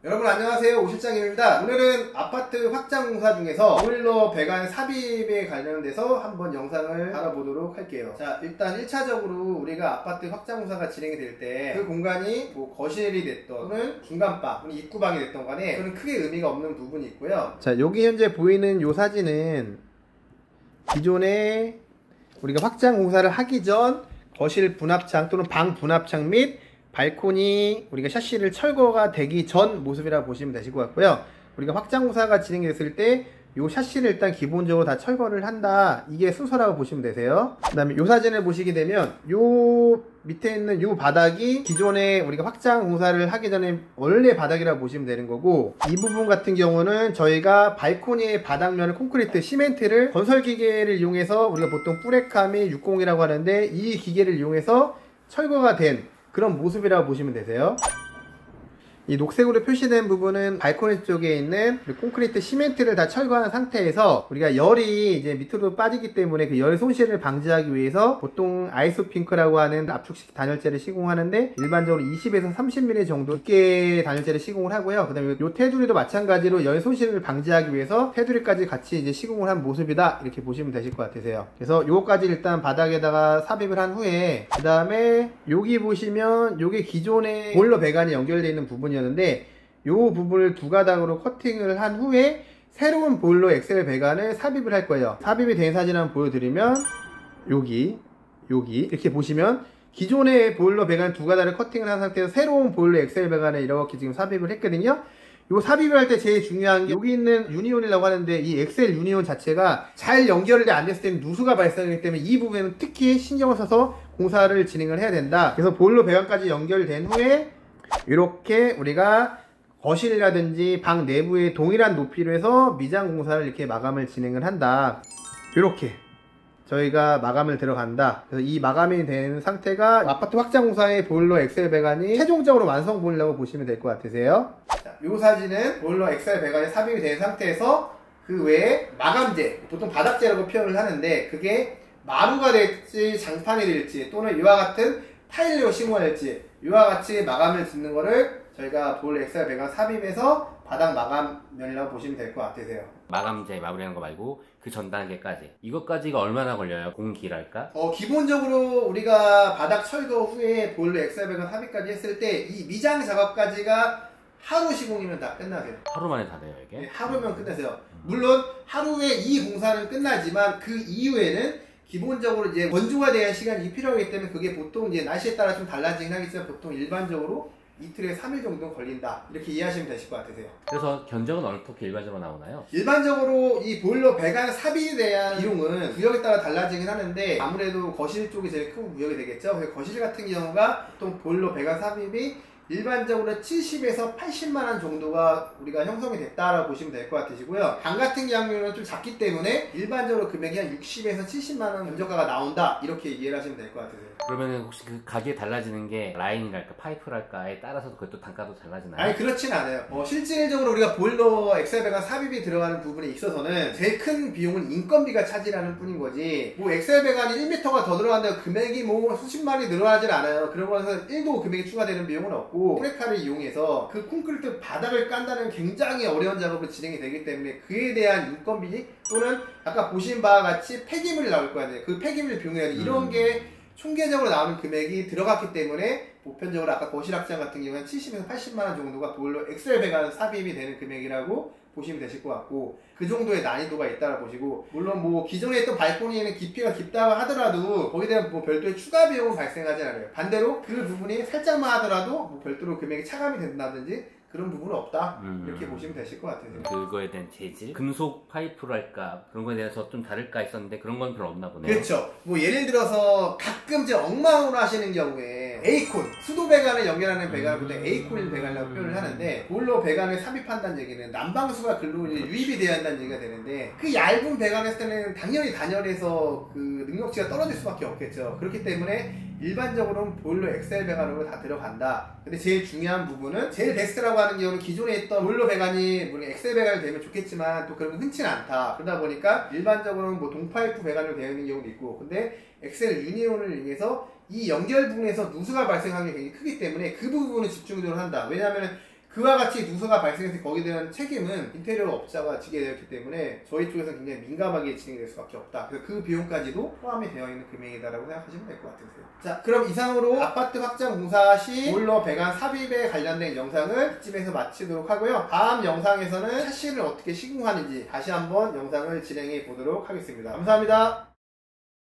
여러분 안녕하세요, 오실장입니다. 오늘은 아파트 확장 공사 중에서 보일러 배관 삽입에 관련돼서 한번 영상을 알아보도록 할게요. 자, 일단 1차적으로 우리가 아파트 확장 공사가 진행이 될 때 그 공간이 뭐 거실이 됐던 또는 중간방 또는 입구방이 됐던 간에 그런 크게 의미가 없는 부분이 있고요. 자, 여기 현재 보이는 요 사진은 기존에 우리가 확장 공사를 하기 전 거실 분합창 또는 방 분합창 및 발코니 우리가 샤시를 철거가 되기 전 모습이라고 보시면 되실 것 같고요. 우리가 확장 공사가 진행됐을 때 요 샤시를 일단 기본적으로 다 철거를 한다, 이게 순서라고 보시면 되세요. 그 다음에 요 사진을 보시게 되면 요 밑에 있는 요 바닥이 기존에 우리가 확장 공사를 하기 전에 원래 바닥이라고 보시면 되는 거고, 이 부분 같은 경우는 저희가 발코니의 바닥면을 콘크리트 시멘트를 건설 기계를 이용해서 우리가 보통 뿌레카 및 60이라고 하는데 이 기계를 이용해서 철거가 된 그런 모습이라고 보시면 되세요. 이 녹색으로 표시된 부분은 발코니 쪽에 있는 콘크리트 시멘트를 다 철거한 상태에서 우리가 열이 이제 밑으로 빠지기 때문에 그 열 손실을 방지하기 위해서 보통 아이소핑크라고 하는 압축식 단열재를 시공하는데 일반적으로 20에서 30mm 정도 두께의 단열재를 시공을 하고요. 그 다음에 이 테두리도 마찬가지로 열 손실을 방지하기 위해서 테두리까지 같이 이제 시공을 한 모습이다, 이렇게 보시면 되실 것 같으세요. 그래서 요거까지 일단 바닥에다가 삽입을 한 후에 그 다음에 여기 보시면 요게 기존에 보일러 배관이 연결되어 있는 부분이 였는데 요 부분을 두 가닥으로 커팅을 한 후에 새로운 보일러 엑셀 배관을 삽입을 할 거예요. 삽입이 된 사진 한번 보여드리면 여기 이렇게 보시면 기존의 보일러 배관 두 가닥을 커팅을 한 상태에서 새로운 보일러 엑셀 배관을 이렇게 지금 삽입을 했거든요. 요 삽입을 할 때 제일 중요한 게 여기 있는 유니온이라고 하는데 이 엑셀 유니온 자체가 잘 연결이 안 됐을 때는 누수가 발생하기 때문에 이 부분은 특히 신경을 써서 공사를 진행을 해야 된다. 그래서 보일러 배관까지 연결된 후에 이렇게 우리가 거실이라든지 방 내부에 동일한 높이로 해서 미장 공사를 이렇게 마감을 진행을 한다. 이렇게 저희가 마감을 들어간다. 그래서 이 마감이 된 상태가 아파트 확장 공사의 보일러 엑셀 배관이 최종적으로 완성 보일러라고 보시면 될 것 같으세요. 자, 이 사진은 보일러 엑셀 배관이 삽입이 된 상태에서 그 외에 마감재, 보통 바닥재라고 표현을 하는데 그게 마루가 될지 장판이 될지 또는 이와 같은 타일로 시공할지 이와 같이 마감을 짓는 거를 저희가 보일러 엑셀 배관 삽입해서 바닥 마감면이라고 보시면 될 것 같으세요. 마감재 마무리하는 거 말고 그 전 단계까지, 이것까지가 얼마나 걸려요? 공기랄까? 기본적으로 우리가 바닥 철거 후에 보일러 엑셀 배관 삽입까지 했을 때 이 미장 작업까지가 하루 시공이면 다 끝나세요. 하루 만에 다 돼요 이게? 네, 하루면 끝나세요. 물론 하루에 이 공사는 끝나지만 그 이후에는 기본적으로 이제 건조가 대한 시간이 필요하기 때문에 그게 보통 이제 날씨에 따라 좀 달라지긴 하겠지만 보통 일반적으로 이틀에 3일 정도 걸린다, 이렇게 이해하시면 되실 것 같으세요. 그래서 견적은 어떻게 일반적으로 나오나요? 일반적으로 이 보일러 배관 삽입에 대한 비용은 구역에 따라 달라지긴 하는데 아무래도 거실 쪽이 제일 큰 구역이 되겠죠. 그래서 거실 같은 경우가 보통 보일러 배관 삽입이 일반적으로 70에서 80만원 정도가 우리가 형성이 됐다라고 보시면 될 것 같으시고요. 방 같은 경우는 좀 작기 때문에 일반적으로 금액이 한 60에서 70만원 견적가가 나온다, 이렇게 이해를 하시면 될 것 같으세요. 그러면 혹시 그 가격이 달라지는 게 라인이랄까 파이프랄까에 따라서도 그것도 단가도 달라지나요? 아니, 그렇진 않아요. 실질적으로 우리가 보일러 엑셀 배관 삽입이 들어가는 부분에 있어서는 제일 큰 비용은 인건비가 차지하는 뿐인 거지, 뭐 엑셀 배관이 1m가 더 들어간다고 금액이 뭐 수십만이 늘어나질 않아요. 그런 거에서 1도 금액이 추가되는 비용은 없고 뿌레카를 이용해서 그 콘크리트 바닥을 깐다는 굉장히 어려운 작업을 진행이 되기 때문에 그에 대한 인건비 또는 아까 보신 바와 같이 폐기물이 나올 거 아니에요. 그 폐기물 비용이나 이런 게 총계적으로 나오는 금액이 들어갔기 때문에 보편적으로 아까 거실 확장 같은 경우는 70에서 80만원 정도가 보일러 엑셀 배관 삽입이 되는 금액이라고 보시면 되실 것 같고, 그 정도의 난이도가 있다고 보시고, 물론 뭐 기존에 있던 발코니에는 깊이가 깊다고 하더라도 거기에 대한 뭐 별도의 추가 비용은 발생하지 않아요. 반대로 그 부분이 살짝만 하더라도 뭐 별도로 금액이 차감이 된다든지 그런 부분은 없다, 이렇게 보시면 되실 것 같아요. 그거에 대한 재질, 금속 파이프랄까 그런 거에 대해서 좀 다를까 했었는데 그런 건 별로 없나 보네요. 그렇죠. 뭐 예를 들어서 가끔 이제 엉망으로 하시는 경우에 A콘, 수도 배관을 연결하는 배관을 보통 A콘 배관이라고 표현을 하는데, 보일러 배관을 삽입한다는 얘기는 난방수가 글로 유입이 되어야 한다는 얘기가 되는데, 그 얇은 배관 했을 때는 당연히 단열해서 그 능력치가 떨어질 수밖에 없겠죠. 그렇기 때문에 일반적으로는 보일러 엑셀 배관으로 다 들어간다. 근데 제일 중요한 부분은, 제일 베스트라고 하는 경우는 기존에 있던 보일러 배관이 물론 엑셀 배관이 되면 좋겠지만 또 그런 건 흔치는 않다. 그러다 보니까 일반적으로는 뭐 동파이프 배관으로 되어 있는 경우도 있고, 근데 엑셀 유니온을 이용해서 이 연결 부분에서 누수가 발생하는 게 굉장히 크기 때문에 그 부분을 집중적으로 한다. 왜냐하면 그와 같이 누수가 발생해서 거기에 대한 책임은 인테리어 업자가 지게 되었기 때문에 저희 쪽에서 굉장히 민감하게 진행될 수밖에 없다. 그래서 그 비용까지도 포함이 되어 있는 금액이다라고 생각하시면 될 것 같으세요. 자, 그럼 이상으로 아파트 확장 공사 시 보일러 배관 삽입에 관련된 영상을 이쯤에서 마치도록 하고요. 다음 영상에서는 샤시를 어떻게 시공하는지 다시 한번 영상을 진행해 보도록 하겠습니다. 감사합니다.